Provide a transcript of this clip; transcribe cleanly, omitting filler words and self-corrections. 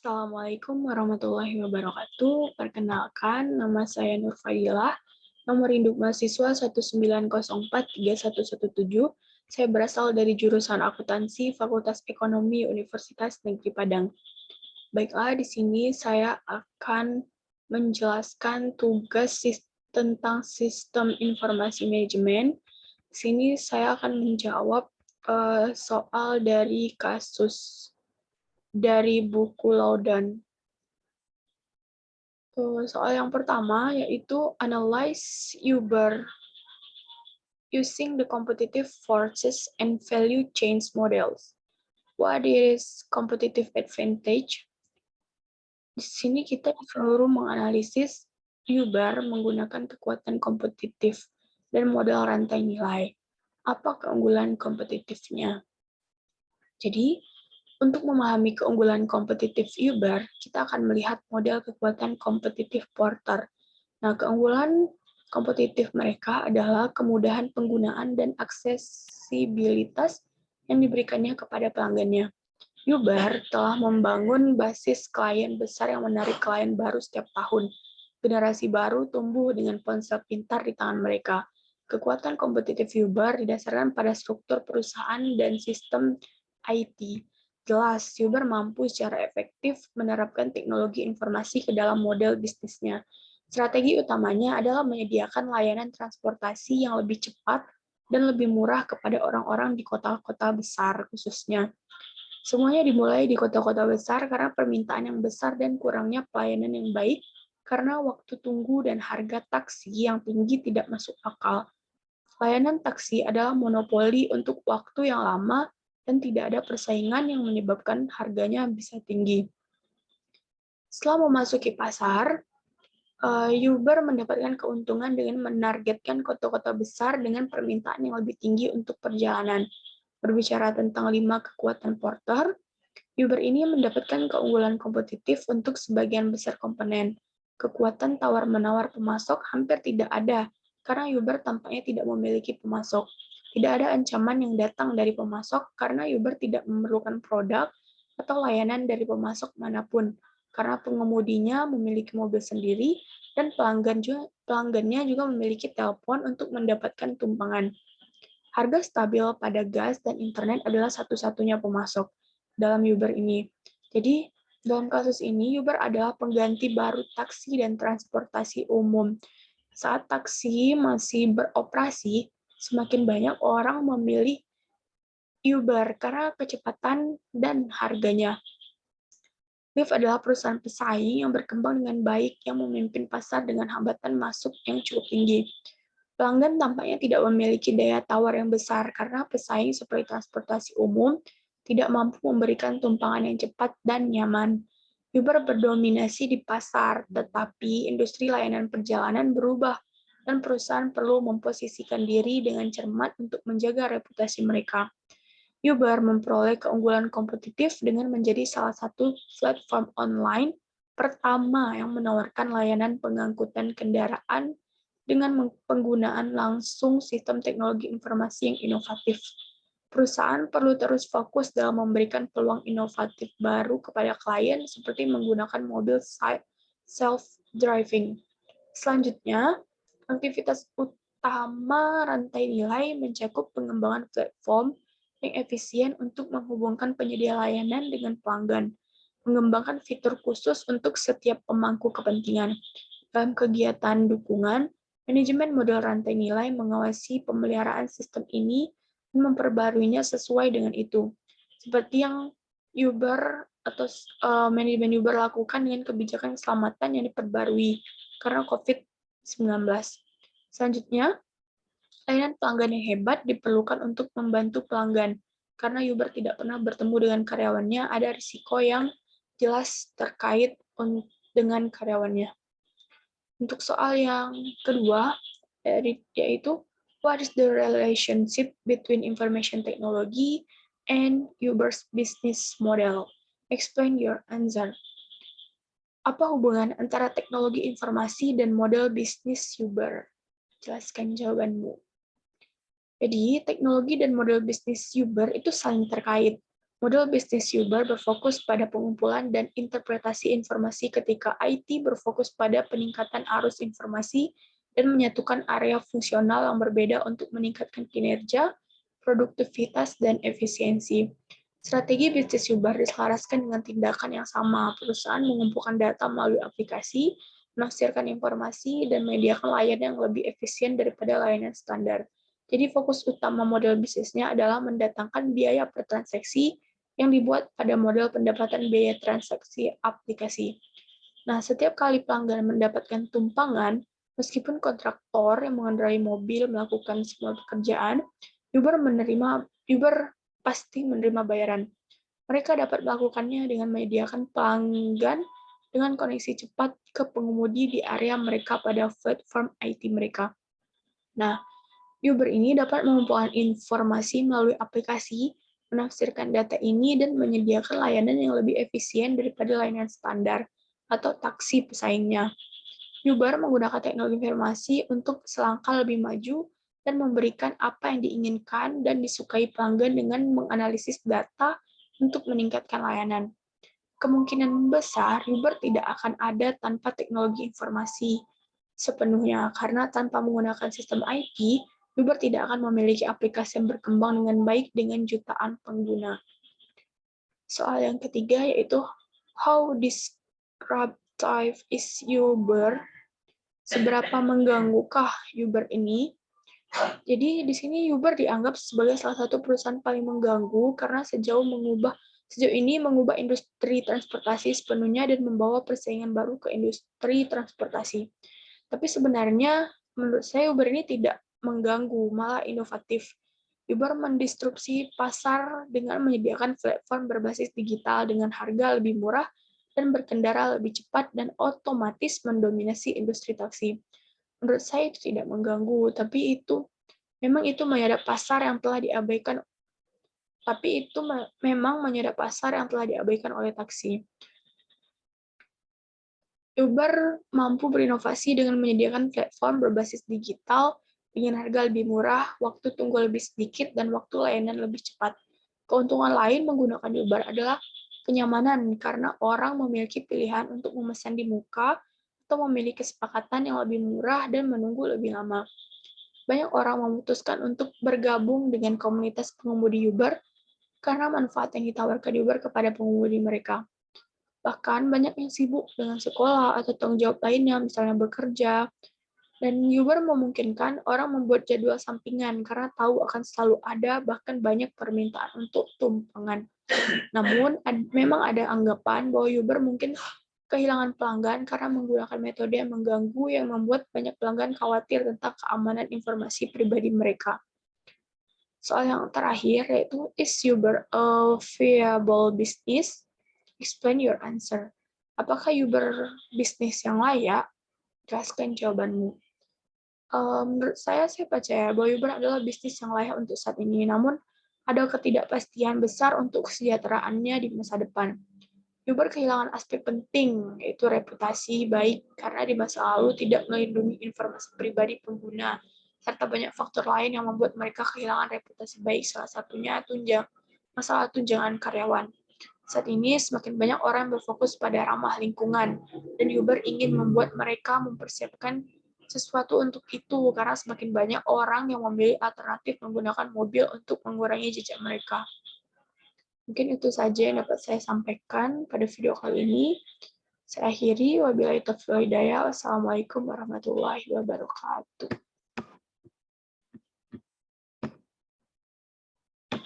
Assalamualaikum warahmatullahi wabarakatuh. Perkenalkan, nama saya Nur Fadilah. Nomor induk mahasiswa 1904317. Saya berasal dari jurusan akuntansi Fakultas Ekonomi Universitas Negeri Padang. Baiklah, di sini saya akan menjelaskan tugas tentang sistem informasi manajemen. Di sini saya akan menjawab soal dari kasus dari buku Laudan. Soal yang pertama yaitu analyze Uber using the competitive forces and value chains models. What is competitive advantage? Di sini kita disuruh menganalisis Uber menggunakan kekuatan kompetitif dan model rantai nilai. Apa keunggulan kompetitifnya? Jadi, untuk memahami keunggulan kompetitif Uber, kita akan melihat model kekuatan kompetitif Porter. Nah, keunggulan kompetitif mereka adalah kemudahan penggunaan dan aksesibilitas yang diberikannya kepada pelanggannya. Uber telah membangun basis klien besar yang menarik klien baru setiap tahun. Generasi baru tumbuh dengan ponsel pintar di tangan mereka. Kekuatan kompetitif Uber didasarkan pada struktur perusahaan dan sistem IT. Jelas, Uber mampu secara efektif menerapkan teknologi informasi ke dalam model bisnisnya. Strategi utamanya adalah menyediakan layanan transportasi yang lebih cepat dan lebih murah kepada orang-orang di kota-kota besar khususnya. Semuanya dimulai di kota-kota besar karena permintaan yang besar dan kurangnya pelayanan yang baik, karena waktu tunggu dan harga taksi yang tinggi tidak masuk akal. Layanan taksi adalah monopoli untuk waktu yang lama dan tidak ada persaingan yang menyebabkan harganya bisa tinggi. Setelah memasuki pasar, Uber mendapatkan keuntungan dengan menargetkan kota-kota besar dengan permintaan yang lebih tinggi untuk perjalanan. Berbicara tentang 5 kekuatan Porter, Uber ini mendapatkan keunggulan kompetitif untuk sebagian besar komponen. Kekuatan tawar-menawar pemasok hampir tidak ada, karena Uber tampaknya tidak memiliki pemasok. Tidak ada ancaman yang datang dari pemasok karena Uber tidak memerlukan produk atau layanan dari pemasok manapun, karena pengemudinya memiliki mobil sendiri dan pelanggannya juga memiliki telepon untuk mendapatkan tumpangan. Harga stabil pada gas dan internet adalah satu-satunya pemasok dalam Uber ini. Jadi, dalam kasus ini, Uber adalah pengganti baru taksi dan transportasi umum. Saat taksi masih beroperasi, semakin banyak orang memilih Uber karena kecepatan dan harganya. Lyft adalah perusahaan pesaing yang berkembang dengan baik yang memimpin pasar dengan hambatan masuk yang cukup tinggi. Pelanggan tampaknya tidak memiliki daya tawar yang besar karena pesaing seperti transportasi umum tidak mampu memberikan tumpangan yang cepat dan nyaman. Uber berdominasi di pasar, tetapi industri layanan perjalanan berubah dan perusahaan perlu memposisikan diri dengan cermat untuk menjaga reputasi mereka. Uber memperoleh keunggulan kompetitif dengan menjadi salah satu platform online pertama yang menawarkan layanan pengangkutan kendaraan dengan penggunaan langsung sistem teknologi informasi yang inovatif. Perusahaan perlu terus fokus dalam memberikan peluang inovatif baru kepada klien seperti menggunakan mobil self-driving. Selanjutnya, aktivitas utama rantai nilai mencakup pengembangan platform yang efisien untuk menghubungkan penyedia layanan dengan pelanggan, mengembangkan fitur khusus untuk setiap pemangku kepentingan. Dalam kegiatan dukungan, manajemen model rantai nilai mengawasi pemeliharaan sistem ini dan memperbaruinya sesuai dengan itu. Seperti yang Uber atau manajemen Uber lakukan dengan kebijakan keselamatan yang diperbarui karena COVID-19. Selanjutnya, layanan pelanggan yang hebat diperlukan untuk membantu pelanggan. Karena Uber tidak pernah bertemu dengan karyawannya, ada risiko yang jelas terkait dengan karyawannya. Untuk soal yang kedua, yaitu what is the relationship between information technology and Uber's business model? Explain your answer. Apa hubungan antara teknologi informasi dan model bisnis Uber? Jelaskan jawabanmu. Jadi, teknologi dan model bisnis Uber itu saling terkait. Model bisnis Uber berfokus pada pengumpulan dan interpretasi informasi ketika IT berfokus pada peningkatan arus informasi dan menyatukan area fungsional yang berbeda untuk meningkatkan kinerja, produktivitas, dan efisiensi. Strategi bisnis Uber diselaraskan dengan tindakan yang sama. Perusahaan mengumpulkan data melalui aplikasi, menafsirkan informasi, dan menyediakan layanan yang lebih efisien daripada layanan standar. Jadi fokus utama model bisnisnya adalah mendatangkan biaya per transaksi yang dibuat pada model pendapatan biaya transaksi aplikasi. Nah, setiap kali pelanggan mendapatkan tumpangan, meskipun kontraktor yang mengendarai mobil melakukan semua pekerjaan, Uber pasti menerima bayaran. Mereka dapat melakukannya dengan menyediakan pelanggan dengan koneksi cepat ke pengemudi di area mereka pada platform IT mereka. Nah, Uber ini dapat mengumpulkan informasi melalui aplikasi, menafsirkan data ini, dan menyediakan layanan yang lebih efisien daripada layanan standar atau taksi pesaingnya. Uber menggunakan teknologi informasi untuk selangkah lebih maju dan memberikan apa yang diinginkan dan disukai pelanggan dengan menganalisis data untuk meningkatkan layanan. Kemungkinan besar Uber tidak akan ada tanpa teknologi informasi sepenuhnya, karena tanpa menggunakan sistem IT, Uber tidak akan memiliki aplikasi yang berkembang dengan baik dengan jutaan pengguna. Soal yang ketiga yaitu how disruptive is Uber? Seberapa mengganggukah Uber ini? Jadi di sini Uber dianggap sebagai salah satu perusahaan paling mengganggu karena sejauh ini mengubah industri transportasi sepenuhnya dan membawa persaingan baru ke industri transportasi. Tapi sebenarnya menurut saya Uber ini tidak mengganggu, malah inovatif. Uber mendistrupsi pasar dengan menyediakan platform berbasis digital dengan harga lebih murah dan berkendara lebih cepat dan otomatis mendominasi industri taksi. Menurut saya itu tidak mengganggu, tapi memang itu menyadap pasar yang telah diabaikan. Tapi itu memang menyadap pasar yang telah diabaikan oleh taksi. Uber mampu berinovasi dengan menyediakan platform berbasis digital dengan harga lebih murah, waktu tunggu lebih sedikit, dan waktu layanan lebih cepat. Keuntungan lain menggunakan Uber adalah kenyamanan, karena orang memiliki pilihan untuk memesan di muka atau memiliki kesepakatan yang lebih murah dan menunggu lebih lama. Banyak orang memutuskan untuk bergabung dengan komunitas pengemudi Uber karena manfaat yang ditawarkan Uber kepada pengemudi mereka. Bahkan banyak yang sibuk dengan sekolah atau tanggung jawab lainnya, misalnya bekerja. Dan Uber memungkinkan orang membuat jadwal sampingan karena tahu akan selalu ada bahkan banyak permintaan untuk tumpangan. Namun, memang ada anggapan bahwa Uber mungkin kehilangan pelanggan karena menggunakan metode yang mengganggu yang membuat banyak pelanggan khawatir tentang keamanan informasi pribadi mereka. Soal yang terakhir yaitu, is Uber a viable business? Explain your answer. Apakah Uber bisnis yang layak? Jelaskan jawabanmu. Menurut saya percaya bahwa Uber adalah bisnis yang layak untuk saat ini, namun ada ketidakpastian besar untuk kesejahteraannya di masa depan. Uber kehilangan aspek penting, yaitu reputasi baik, karena di masa lalu tidak melindungi informasi pribadi pengguna, serta banyak faktor lain yang membuat mereka kehilangan reputasi baik, salah satunya masalah tunjangan karyawan. Saat ini, semakin banyak orang yang berfokus pada ramah lingkungan, dan Uber ingin membuat mereka mempersiapkan sesuatu untuk itu, karena semakin banyak orang yang memilih alternatif menggunakan mobil untuk mengurangi jejak mereka. Mungkin itu saja yang dapat saya sampaikan pada video kali ini. Saya akhiri, wabillahi taufiq wal hidayah. Wassalamualaikum warahmatullahi wabarakatuh.